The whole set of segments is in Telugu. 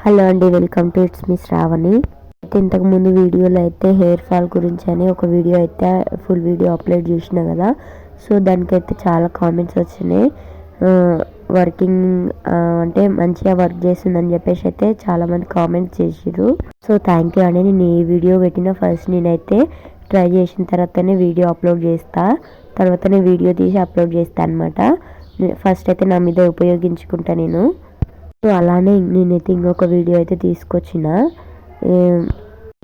హలో అండి, welcome to it's me Shravani. అయితే ఇంతకుముందు వీడియోలో అయితే హెయిర్ ఫాల్ గురించి అని ఒక వీడియో అయితే ఫుల్ వీడియో అప్లోడ్ చేసిన కదా. సో దానికైతే చాలా కామెంట్స్ వచ్చినాయి. వర్కింగ్ అంటే మంచిగా వర్క్ చేస్తుందని చెప్పేసి అయితే చాలామంది కామెంట్స్ చేసిర్రు. సో థ్యాంక్ యూ అండి. నేను ఏ వీడియో పెట్టినా ఫస్ట్ నేనైతే ట్రై చేసిన తర్వాతనే వీడియో అప్లోడ్ చేస్తా, తర్వాతనే వీడియో తీసి అప్లోడ్ చేస్తా అనమాట. ఫస్ట్ అయితే నా మీద ఉపయోగించుకుంటా నేను. సో అలానే నేనైతే ఇంకొక వీడియో అయితే తీసుకొచ్చిన.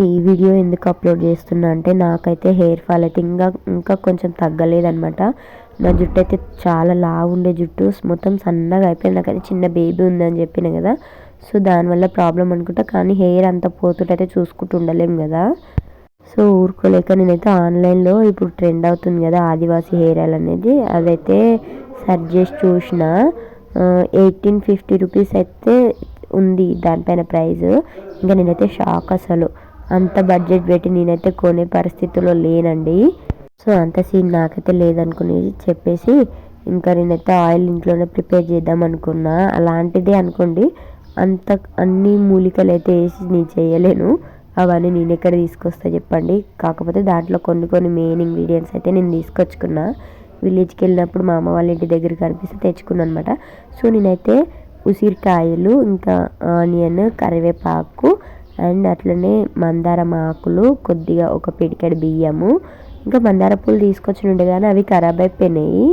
ఈ వీడియో ఎందుకు అప్లోడ్ చేస్తున్నా అంటే నాకైతే హెయిర్ ఫాల్ అయితే ఇంకా కొంచెం తగ్గలేదనమాట. నా జుట్టు అయితే చాలా లావు ఉండే జుట్టు మొత్తం సన్నగా అయిపోయింది. నాకైతే చిన్న బేబీ ఉందని చెప్పిన కదా. సో దానివల్ల ప్రాబ్లం అనుకుంటా, కానీ హెయిర్ అంత పోతుంటైతే చూసుకుంటూ ఉండలేం కదా. సో ఊరుకోలేక నేనైతే ఆన్లైన్లో ఇప్పుడు ట్రెండ్ అవుతుంది కదా ఆదివాసీ హెయిర్ ఆయిల్ అనేది, అదైతే సెర్చ్ చేసి చూసిన. 1850 రూపీస్ అయితే ఉంది దానిపైన ప్రైస్. ఇంకా నేనైతే షాక్, అసలు అంత బడ్జెట్ పెట్టి నేనైతే కొనే పరిస్థితిలో లేనండి. సో అంత సీన్ నాకైతే లేదనుకుని చెప్పేసి ఇంకా నేనైతే ఆయిల్ ఇంట్లోనే ప్రిపేర్ చేద్దాం అనుకున్నా. అలాంటిదే అనుకోండి, అన్ని మూలికలు అయితే వేసి నేను చేయలేను. అవన్నీ నేను ఎక్కడ తీసుకొస్తా చెప్పండి. కాకపోతే దాంట్లో కొన్ని మెయిన్ ఇంగ్రీడియంట్స్ అయితే నేను తీసుకొచ్చుకున్నా. విలేజ్కి వెళ్ళినప్పుడు మా అమ్మ వాళ్ళ ఇంటి దగ్గర కనిపిస్తే తెచ్చుకున్నాను అనమాట. సో నేనైతే ఉసిరికాయలు, ఇంకా ఆనియన్, కరివేపాకు అండ్ అట్లనే మందారం ఆకులు, కొద్దిగా ఒక పిడికెడు బియ్యము, ఇంకా మందార పూలు తీసుకొచ్చి ఉండే కానీ అవి ఖరాబ్ అయిపోయినాయి.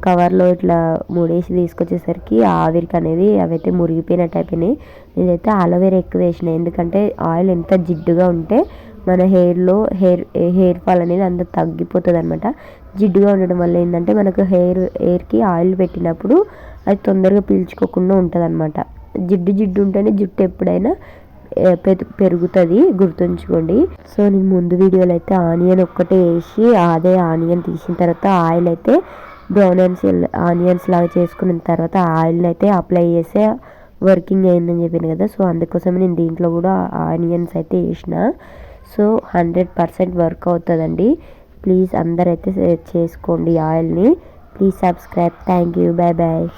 కవర్లో ఇట్లా మూడేసి తీసుకొచ్చేసరికి ఆవిరికి అనేది అవైతే మురిగిపోయినట్టు అయిపోయినాయి. నేనైతే అలోవేరా ఎక్కువ వేసిన, ఎందుకంటే ఆయిల్ ఎంత జిడ్డుగా ఉంటే మన హెయిర్ ఫాల్ అనేది అంత తగ్గిపోతుంది అనమాట. జిడ్డుగా ఉండడం వల్ల ఏంటంటే మనకు హెయిర్కి ఆయిల్ పెట్టినప్పుడు అది తొందరగా పీల్చుకోకుండా ఉంటుంది అనమాట. జిడ్డు ఉంటేనే జుట్టు ఎప్పుడైనా పెరుగుతుంది, గుర్తుంచుకోండి. సో నేను ముందు వీడియోలో అయితే ఆనియన్ ఒక్కటే వేసి అదే ఆనియన్ తీసిన తర్వాత ఆయిల్ అయితే బ్రౌన్ ఆనియన్స్ లాగా చేసుకున్న తర్వాత ఆయిల్ని అయితే అప్లై చేస్తే వర్కింగ్ అయిందని చెప్పాను కదా. సో అందుకోసమే నేను దీంట్లో కూడా ఆనియన్స్ అయితే వేసిన. సో 100% వర్క్ అవుతుందండి. ప్లీజ్ అందరైతే చేసుకోండి ఆయిల్ని. Please subscribe. Thank you. Bye bye.